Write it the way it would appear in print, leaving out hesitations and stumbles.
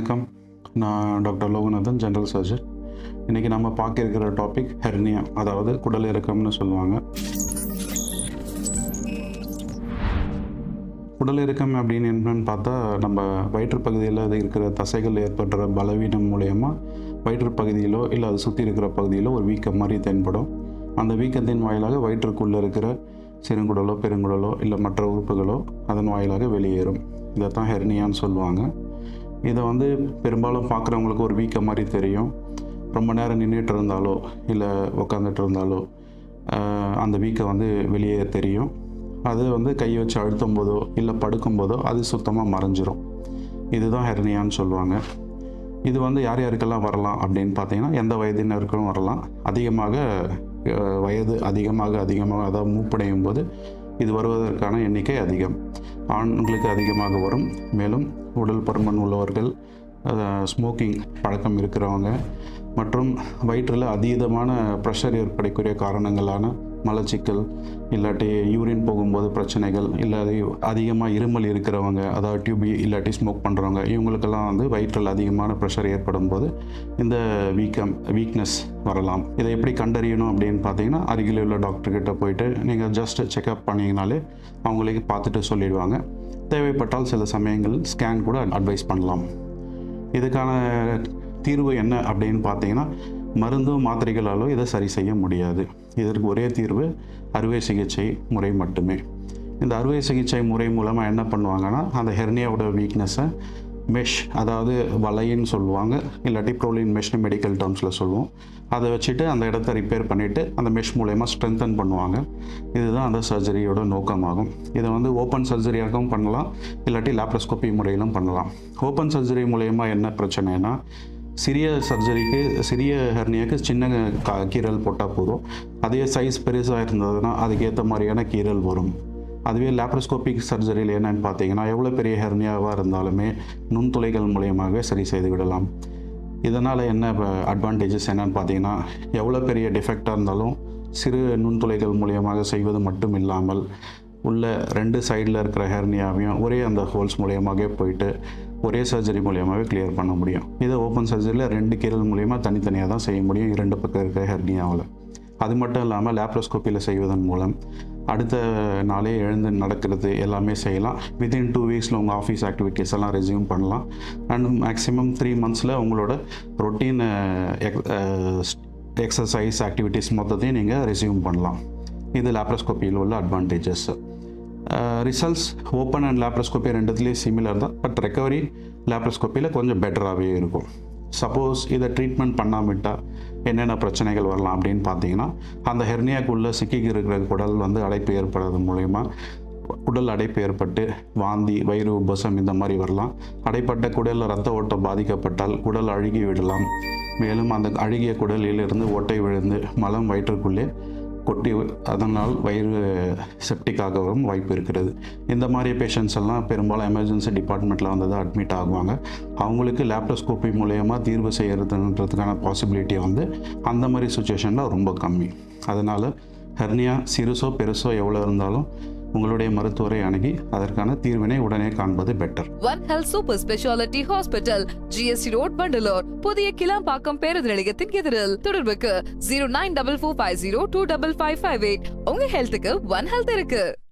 வணக்கம். நான் doctor Loganathan, general surgeon. இன்றைக்கி நம்ம பார்க்க இருக்கிற டாபிக் ஹெர்னியா, அதாவது குடல் இறக்கம்னு சொல்லுவாங்க. குடல் இறக்கம் அப்படின்னு என்னன்னு பார்த்தா, நம்ம வயிற்றுப்பகுதியில் அது இருக்கிற தசைகள் ஏற்படுற பலவீனம் மூலயமா வயிற்றுப்பகுதியிலோ இல்லை அது சுற்றி இருக்கிற பகுதியிலோ ஒரு வீக்கம் மாதிரி தென்படும். அந்த வீக்கத்தின் வாயிலாக வயிற்றுக்குள்ளே இருக்கிற சிறுங்குடலோ பெருங்குடலோ இல்லை மற்ற உறுப்புகளோ அதன் வாயிலாக வெளியேறும். இதைத்தான் ஹெர்னியான்னு சொல்லுவாங்க. இதை பெரும்பாலும் பார்க்குறவங்களுக்கு ஒரு வீக்கம் மாதிரி தெரியும். ரொம்ப நேரம் நின்றுட்டு இருந்தாலோ இல்லை உட்காந்துட்டு இருந்தாலோ அந்த வீக்கம் வெளியே தெரியும். அது கையை வச்சு அழுத்தும் போதோ இல்லை படுக்கும்போதோ அது சுத்தமாக மறைஞ்சிரும். இதுதான் ஹெர்னியான்னு சொல்லுவாங்க. இது யார் யாருக்கெல்லாம் வரலாம் அப்படின்னு பார்த்தீங்கன்னா, எந்த வயதினருக்கும் வரலாம். வயது அதிகமாக அதாவது மூப்படையும் போது இது வருவதற்கான எண்ணிக்கை அதிகம். ஆண்களுக்கு அதிகமாக வரும். மேலும் உடல் பருமன் உள்ளவர்கள், ஸ்மோக்கிங் பழக்கம் இருக்கிறவங்க மற்றும் வயிற்றில் அதீதமான ப்ரெஷர் ஏற்படக்கூடிய காரணங்களான மலச்சிக்கல், இல்லாட்டி யூரின் போகும்போது பிரச்சனைகள், இல்லாட்டி அதிகமாக இருமல் இருக்கிறவங்க, அதாவது டியூபி இல்லாட்டி ஸ்மோக் பண்ணுறவங்க, இவங்களுக்கெல்லாம் வயிற்றில் அதிகமான ப்ரெஷர் ஏற்படும் போது இந்த வீக்னஸ் வரலாம். இதை எப்படி கண்டறியணும் அப்படின்னு பார்த்தீங்கன்னா, அருகில் உள்ள டாக்டர்கிட்ட போயிட்டு நீங்கள் ஜஸ்ட் செக்அப் பண்ணிங்கனாலே அவங்களுக்கு பார்த்துட்டு சொல்லிடுவாங்க. தேவைப்பட்டால் சில சமயங்கள் ஸ்கேன் கூட அட்வைஸ் பண்ணலாம். இதுக்கான தீர்வு என்ன அப்படின்னு பார்த்தீங்கன்னா, மருந்தும் மாத்திரைகளாலோ இதை சரி செய்ய முடியாது. இதற்கு ஒரே தீர்வு அறுவை சிகிச்சை முறை மட்டுமே. இந்த அறுவை சிகிச்சை முறை மூலமாக என்ன பண்ணுவாங்கன்னா, அந்த ஹெர்னியாவோட வீக்னஸை மெஷ், அதாவது வலைன்னு சொல்லுவாங்க, இல்லாட்டி ப்ரோலின் மெஷ்னு மெடிக்கல் டேர்ம்ஸில் சொல்லுவோம், அதை வச்சுட்டு அந்த இடத்த ரிப்பேர் பண்ணிவிட்டு அந்த மெஷ் மூலயமா ஸ்ட்ரென்தன் பண்ணுவாங்க. இதுதான் அந்த சர்ஜரியோட நோக்கமாகும். இதை ஓப்பன் சர்ஜரியாகவும் பண்ணலாம், இல்லாட்டி லேப்ரோஸ்கோபி முறையிலும் பண்ணலாம். ஓப்பன் சர்ஜரி மூலயமா என்ன பிரச்சனைனா, சிறிய சர்ஜரிக்கு, சிறிய ஹெர்னியாவுக்கு சின்ன கீரல் போட்டால் போதும். அதே சைஸ் பெருசாக இருந்ததுன்னா அதுக்கேற்ற மாதிரியான கீரல் வரும். அதுவே லேப்ரோஸ்கோபிக் சர்ஜரியில் என்னென்னு பார்த்தீங்கன்னா, எவ்வளோ பெரிய ஹெர்னியாவாக இருந்தாலுமே நுண்துளைகள் மூலியமாகவே சரி செய்து விடலாம். இதனால் என்ன அட்வான்டேஜஸ் என்னென்னு பார்த்தீங்கன்னா, எவ்வளோ பெரிய டிஃபெக்டாக இருந்தாலும் சிறு நுண்துளைகள் மூலியமாக செய்வது மட்டும் இல்லாமல் உள்ள 2 சைடில் இருக்கிற ஹெர்னியாவையும் ஒரே அந்த ஹோல்ஸ் மூலியமாகவே போயிட்டு ஒரே சர்ஜரி மூலியமாகவே கிளியர் பண்ண முடியும். இதை ஓப்பன் சர்ஜரியில் 2 கீரல் மூலியமாக தனித்தனியாக தான் செய்ய முடியும் 2 பக்கம் இருக்கிற ஹெர்னியாவில். அது மட்டும் இல்லாமல் லேப்ரோஸ்கோப்பியில் செய்வதன் மூலம் அடுத்த நாளே எழுந்து நடக்கிறது எல்லாமே செய்யலாம். வித்தின் 2 வீக்ஸில் உங்கள் ஆஃபீஸ் ஆக்டிவிட்டீஸ் எல்லாம் ரெஸ்யூம் பண்ணலாம். அண்ட் மேக்ஸிமம் 3 மந்த்ஸில் உங்களோட ரொட்டீன் எக்ஸசைஸ் ஆக்டிவிட்டீஸ் மொத்தத்தையும் நீங்கள் ரெஸ்யூம் பண்ணலாம். இது லேப்ரோஸ்கோப்பியில் உள்ள advantages. Results open and laparoscopy ரெண்டுத்துலேயும் சிமிலர் தான். பட் ரெக்கவரி லேப்ரோஸ்கோப்பியில் கொஞ்சம் பெட்டராகவே இருக்கும். சப்போஸ் இதை ட்ரீட்மெண்ட் பண்ணாமட்டால் என்னென்ன பிரச்சனைகள் வரலாம் அப்படின்னு பார்த்தீங்கன்னா, அந்த ஹெர்னியாக்குள்ளே சிக்கி இருக்கிற குடல் அடைப்பு ஏற்படுறது மூலயமா குடல் அடைப்பு ஏற்பட்டு வாந்தி, வயிறு உபசம் இந்த மாதிரி வரலாம். அடைப்பட்ட குடலில் ரத்த ஓட்டம் பாதிக்கப்பட்டால் குடல் அழுகி விடலாம். மேலும் அந்த அழுகிய குடலிலிருந்து ஓட்டை விழுந்து மலம் வயிற்றுக்குள்ளே கொட்டி அதனால் வயிறு செப்டிக் ஆகவும் வாய்ப்பு இருக்கிறது. இந்த மாதிரி பேஷண்ட்ஸ் எல்லாம் பெரும்பாலும் எமர்ஜென்சி டிபார்ட்மெண்ட்டில் தான் அட்மிட் ஆகுவாங்க. அவங்களுக்கு லேப்ரோஸ்கோபி மூலயமா தீர்வு செய்கிறதுன்றதுக்கான பாசிபிலிட்டி அந்த மாதிரி சுச்சுவேஷனில் ரொம்ப கம்மி. அதனால் ஹெர்னியா சிறுசோ பெருசோ எவ்வளோ இருந்தாலும் உங்களுடைய மருத்துவரை அணுகி அதற்கான தீர்வினை உடனே காண்பது better. One health super speciality hospital, GST road, Vandalur. புதிய கிளாம்பாக்கம் பேருந்து நிலையத்தின் எதிரில். தொடர்புக்கு 0944502558. உங்க ஹெல்த்துக்கு ஒன் ஹெல்த் இருக்கு.